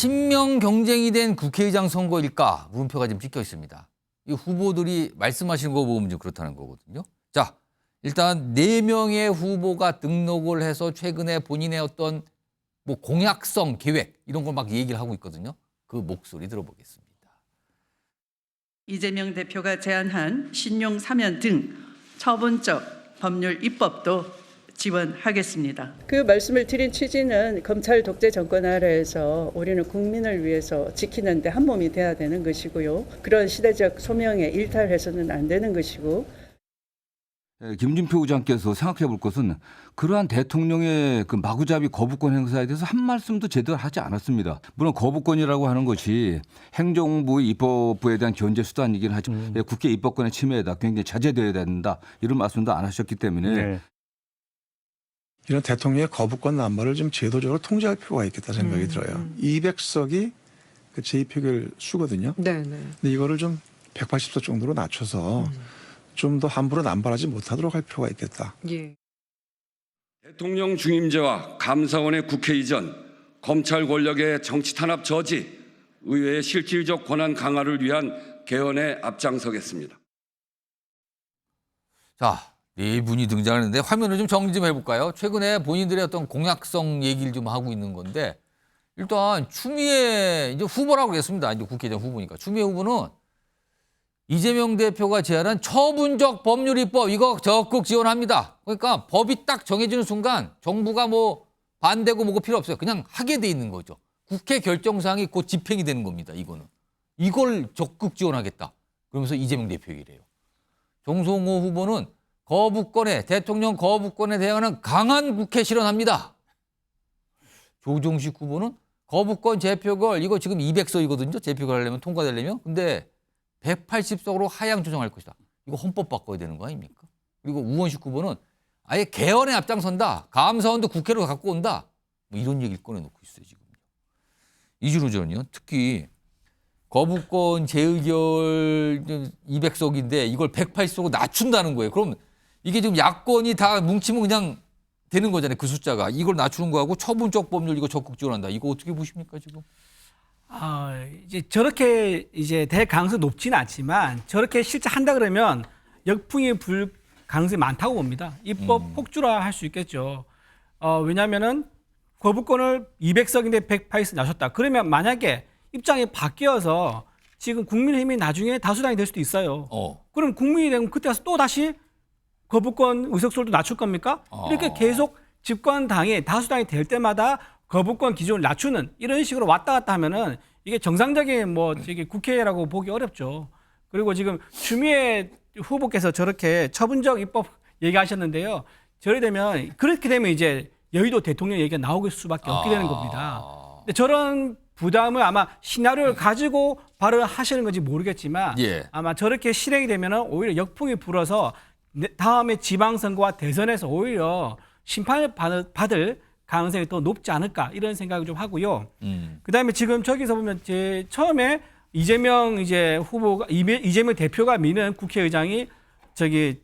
친명 경쟁이 된 국회의장 선거일까 물음표가 지금 찍혀 있습니다. 이 후보들이 말씀하시는 거 보면 좀 그렇다는 거거든요. 자, 일단 4명의 후보가 등록을 해서 최근에 본인의 어떤 뭐 공약성 계획 이런 걸 막 얘기를 하고 있거든요. 그 목소리 들어보겠습니다. 이재명 대표가 제안한 신용 사면 등 처분적 법률 입법도 지원하겠습니다. 그 말씀을 드린 취지는 검찰 독재 정권 아래에서 우리는 국민을 위해서 지키는데 한 몸이 돼야 되는 것이고요. 그런 시대적 소명에 일탈해서는 안 되는 것이고. 김진표 의장께서 생각해 볼 것은 그러한 대통령의 그 마구잡이 거부권 행사에 대해서 한 말씀도 제대로 하지 않았습니다. 물론 거부권이라고 하는 것이 행정부 입법부에 대한 견제 수단이긴 하지만 국회 입법권의 침해다. 굉장히 자제되어야 된다. 이런 말씀도 안 하셨기 때문에 네. 이런 대통령의 거부권 남발을 좀 제도적으로 통제할 필요가 있겠다 생각이 들어요. 200석이 그 제2표결 수거든요. 네. 근데 이거를 좀 180석 정도로 낮춰서 좀 더 함부로 남발하지 못하도록 할 필요가 있겠다. 예. 대통령 중임제와 감사원의 국회 이전, 검찰 권력의 정치 탄압 저지, 의회의 실질적 권한 강화를 위한 개헌에 앞장서겠습니다. 자, 네 분이 등장하는데 화면을 좀 정리 좀 해볼까요? 최근에 본인들의 어떤 공약성 얘기를 좀 하고 있는 건데 일단 추미애 이제 후보라고 그랬습니다. 이제 국회의장 후보니까 추미애 후보는 이재명 대표가 제안한 처분적 법률 입법 이거 적극 지원합니다. 그러니까 법이 딱 정해지는 순간 정부가 뭐 반대고 뭐고 필요 없어요. 그냥 하게 돼 있는 거죠. 국회 결정사항이 곧 집행이 되는 겁니다. 이거는. 이걸 적극 지원하겠다. 그러면서 이재명 대표 얘기를 해요. 정성호 후보는 대통령 거부권에 대항하는 강한 국회 실현합니다. 조정식 후보는 거부권 재표결 이거 지금 200석이거든요. 재표결 하려면 통과되려면. 근데 180석으로 하향 조정할 것이다. 이거 헌법 바꿔야 되는 거 아닙니까? 그리고 우원식 후보는 아예 개헌에 앞장선다. 감사원도 국회로 갖고 온다. 뭐 이런 얘기를 꺼내놓고 있어요. 지금. 이준호 전이요. 특히 거부권 재의결 200석인데 이걸 180석으로 낮춘다는 거예요. 그럼 이게 지금 야권이 다 뭉치면 그냥 되는 거잖아요. 그 숫자가. 이걸 낮추는 거하고 처분적 법률 이거 적극 지원한다. 이거 어떻게 보십니까 지금? 이제 저렇게 이제 될 가능성이 높지는 않지만 저렇게 실제 한다 그러면 역풍이 불 가능성이 많다고 봅니다. 입법 폭주라 할 수 있겠죠. 왜냐하면은 거부권을 200석인데 180석 낮췄다. 그러면 만약에 입장이 바뀌어서 지금 국민의힘이 나중에 다수당이 될 수도 있어요. 그럼 국민이 되면 그때 가서 또 다시 거부권 의석수를 낮출 겁니까? 이렇게 계속 집권당이 다수당이 될 때마다 거부권 기준을 낮추는 이런 식으로 왔다 갔다 하면은 이게 정상적인 뭐 저기 국회라고 보기 어렵죠. 그리고 지금 추미애 후보께서 저렇게 처분적 입법 얘기하셨는데요. 그렇게 되면 이제 여의도 대통령 얘기가 나올 수밖에 없게 되는 겁니다. 근데 저런 부담을 아마 시나리오를 가지고 발언하시는 건지 모르겠지만 아마 저렇게 실행이 되면은 오히려 역풍이 불어서 다음에 지방선거와 대선에서 오히려 심판을 받을 가능성이 더 높지 않을까 이런 생각을 좀 하고요. 그다음에 지금 저기서 보면 처음에 이재명 대표가 미는 국회의장이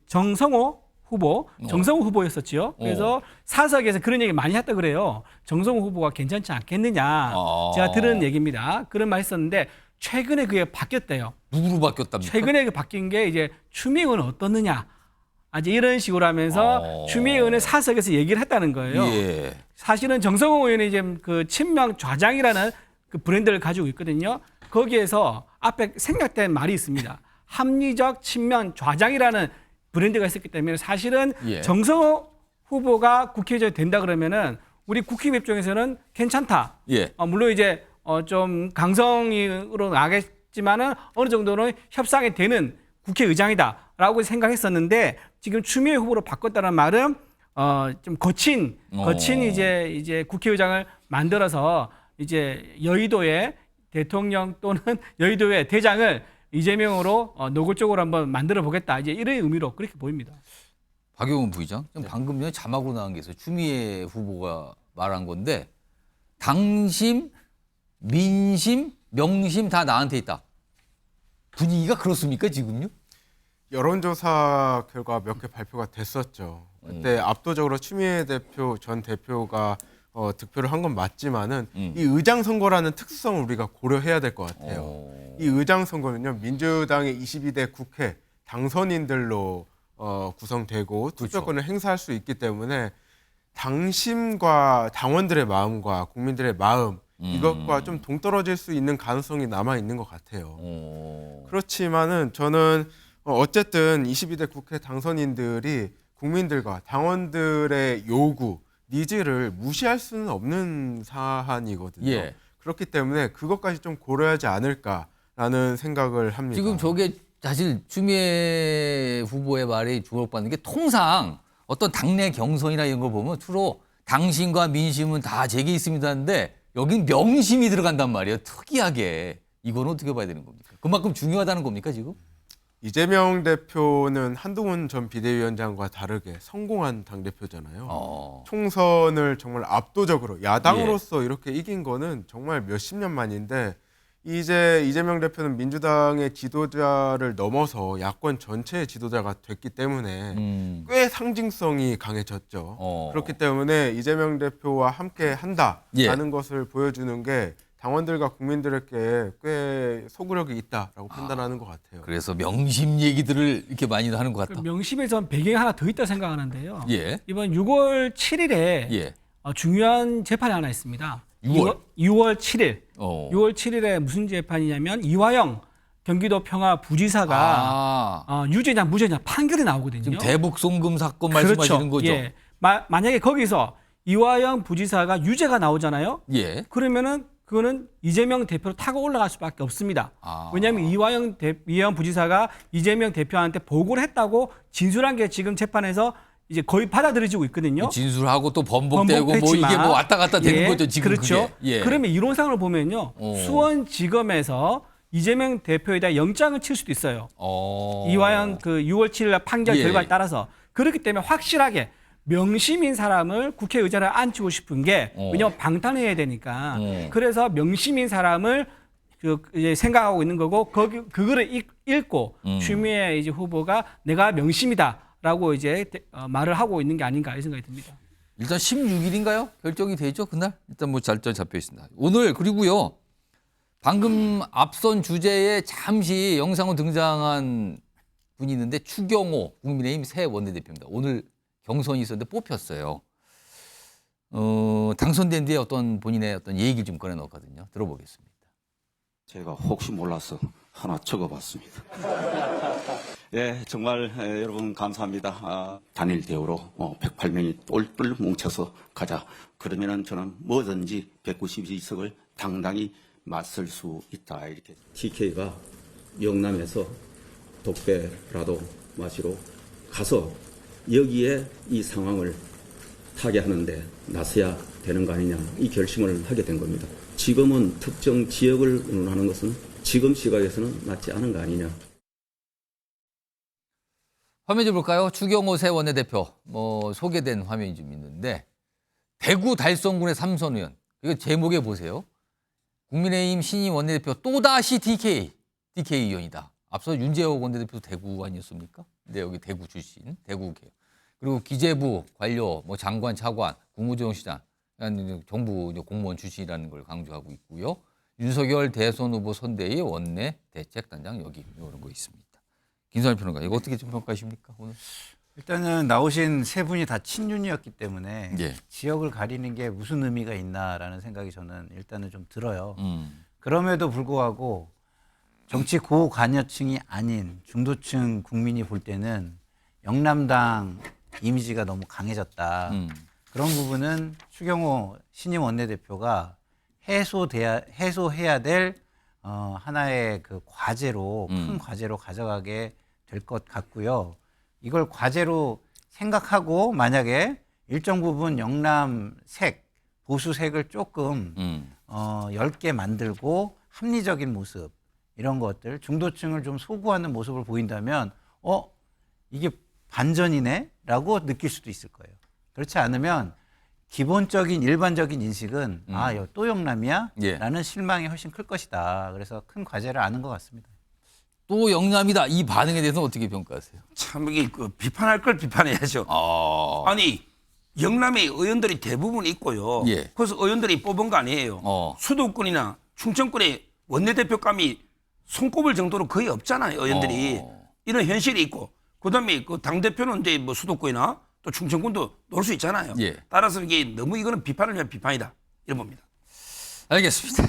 정성호 후보였었죠. 그래서 사석에서 그런 얘기 많이 했다 그래요. 정성호 후보가 괜찮지 않겠느냐. 제가 들은 얘기입니다. 그런 말 했었는데 최근에 그게 바뀌었대요. 누구로 바뀌었답니까? 최근에 그 바뀐 게 이제 추미애 의원은 어떻느냐. 아주 이런 식으로 하면서 추미애 의원의 사석에서 얘기를 했다는 거예요. 사실은 정성호 의원이 이제 그 친명 좌장이라는 그 브랜드를 가지고 있거든요. 거기에서 앞에 생략된 말이 있습니다. 합리적 친명 좌장이라는 브랜드가 있었기 때문에 사실은 정성호 후보가 국회의장이 된다 그러면은 우리 국힘 입장에서는 괜찮다. 물론 이제 좀 강성으로 나가겠지만은 어느 정도는 협상이 되는 국회의장이다라고 생각했었는데 지금 추미애 후보로 바꿨다는 말은 좀 거친 이제 국회의장을 만들어서 이제 여의도의 대통령 또는 여의도의 대장을 이재명으로 노골적으로 한번 만들어 보겠다. 이제 이런 의미로 그렇게 보입니다. 박용훈 부의장, 방금 전에 자막으로 나온 게 있어요. 추미애 후보가 말한 건데 당심, 민심, 명심 다 나한테 있다. 분위기가 그렇습니까 지금요? 여론조사 결과 몇 개 발표가 됐었죠. 그때 압도적으로 추미애 전 대표가 득표를 한 건 맞지만은 이 의장 선거라는 특수성을 우리가 고려해야 될 것 같아요. 이 의장 선거는요 민주당의 22대 국회 당선인들로 구성되고 투표권을 행사할 수 있기 때문에 당심과 당원들의 마음과 국민들의 마음 이것과 좀 동떨어질 수 있는 가능성이 남아 있는 것 같아요. 그렇지만은 저는 어쨌든 22대 국회 당선인들이 국민들과 당원들의 요구, 니즈를 무시할 수는 없는 사안이거든요. 예. 그렇기 때문에 그것까지 좀 고려하지 않을까라는 생각을 합니다. 지금 저게 사실 추미애 후보의 말이 주목받는 게 통상 어떤 당내 경선이나 이런 걸 보면 주로 당심과 민심은 다 제게 있습니다 하는데 여긴 명심이 들어간단 말이에요. 특이하게. 이건 어떻게 봐야 되는 겁니까? 그만큼 중요하다는 겁니까 지금? 이재명 대표는 한동훈 전 비대위원장과 다르게 성공한 당대표잖아요. 총선을 정말 압도적으로 야당으로서 이렇게 이긴 거는 정말 몇십 년 만인데 이제 이재명 대표는 민주당의 지도자를 넘어서 야권 전체의 지도자가 됐기 때문에 꽤 상징성이 강해졌죠. 그렇기 때문에 이재명 대표와 함께 한다라는 것을 보여주는 게 당원들과 국민들에게 꽤 소구력이 있다라고 판단하는 것 같아요. 그래서 명심 얘기들을 이렇게 많이 하는 것 같다. 명심에선 배경이 하나 더 있다 생각하는데요. 예. 이번 6월 7일에 예. 중요한 재판이 하나 있습니다. 6월? 6월 7일. 어. 6월 7일에 무슨 재판이냐면 이화영 경기도 평화부지사가 유죄냐 무죄냐 판결이 나오거든요. 지금 대북 송금 사건 말씀하시는 거죠? 예. 만약에 거기서 이화영 부지사가 유죄가 나오잖아요. 예. 그러면은 그거는 이재명 대표로 타고 올라갈 수밖에 없습니다. 왜냐하면 이화영 부지사가 이재명 대표한테 보고를 했다고 진술한 게 지금 재판에서 이제 거의 받아들여지고 있거든요. 진술하고 또 번복되고 뭐 이게 뭐 왔다 갔다 되는 거죠 지금. 그렇죠. 그게. 예. 그러면 이론상으로 보면요, 수원지검에서 이재명 대표에 대한 영장을 칠 수도 있어요. 이화영 그 6월 7일 판결 예. 결과에 따라서. 그렇기 때문에 확실하게 명심인 사람을 국회의자를 앉히고 싶은 게 왜냐하면 방탄해야 되니까. 그래서 명심인 사람을 이제 생각하고 있는 거고 그거를 읽고 추미애 이제 후보가 내가 명심이다라고 이제 말을 하고 있는 게 아닌가 이 생각이 듭니다. 일단 16일인가요? 결정이 되죠 그날? 일단 뭐 잘 잡혀 있습니다. 오늘 그리고요 방금 앞선 주제에 잠시 영상으로 등장한 분이 있는데 추경호 국민의힘 새 원내대표입니다. 오늘 경선이 있었는데 뽑혔어요. 당선된 뒤에 어떤 본인의 어떤 얘기를 좀 꺼내놓거든요. 들어보겠습니다. 제가 혹시 몰라서 하나 적어봤습니다. 예, 정말 여러분 감사합니다. 단일 대우로 108명이 똘똘 뭉쳐서 가자. 그러면은 저는 뭐든지 192석을 당당히 맞설 수 있다. 이렇게 TK가 영남에서 독배라도 마시러 가서 여기에 이 상황을 타개하는데 나서야 되는 거 아니냐 이 결심을 하게 된 겁니다. 지금은 특정 지역을 운운하는 것은 지금 시각에서는 맞지 않은 거 아니냐. 화면 좀 볼까요? 추경호 새 원내대표 소개된 화면이 좀 있는데 대구 달성군의 삼선 의원 이거 제목에 보세요. 국민의힘 신임 원내대표 또다시 DK 의원이다. 앞서 윤재호 원내대표도 대구 아니었습니까? 근데 여기 대구 출신, 대구계요. 그리고 기재부 관료, 장관, 차관, 국무조정시장, 정부 공무원 출신이라는 걸 강조하고 있고요. 윤석열 대선 후보 선대위 원내 대책단장 여기 이런 거 있습니다. 김선일 평론가, 이거 어떻게 좀 평가하십니까 오늘? 일단은 나오신 세 분이 다 친윤이었기 때문에 예. 지역을 가리는 게 무슨 의미가 있나라는 생각이 저는 일단은 좀 들어요. 그럼에도 불구하고 정치 고관여층이 아닌 중도층 국민이 볼 때는 영남당 이미지가 너무 강해졌다. 그런 부분은 추경호 신임 원내대표가 해소해야 될 하나의 그 과제로 큰 과제로 가져가게 될 것 같고요. 이걸 과제로 생각하고 만약에 일정 부분 영남색, 보수색을 조금 엷게 만들고 합리적인 모습 이런 것들 중도층을 좀 소구하는 모습을 보인다면 이게 반전이네 라고 느낄 수도 있을 거예요. 그렇지 않으면 기본적인 일반적인 인식은 또 영남이야? 예. 라는 실망이 훨씬 클 것이다. 그래서 큰 과제를 아는 것 같습니다. 또 영남이다. 이 반응에 대해서는 어떻게 평가하세요? 참 이게 비판할 걸 비판해야죠. 아니 영남에 의원들이 대부분 있고요. 예. 그래서 의원들이 뽑은 거 아니에요. 수도권이나 충청권의 원내대표감이 손꼽을 정도로 거의 없잖아요. 의원들이. 이런 현실이 있고 그다음에 그 당대표는 이제 뭐 수도권이나 또 충청권도 놓을 수 있잖아요. 예. 따라서 이게 너무 이거는 비판을 위한 비판이다. 이런 겁니다. 알겠습니다.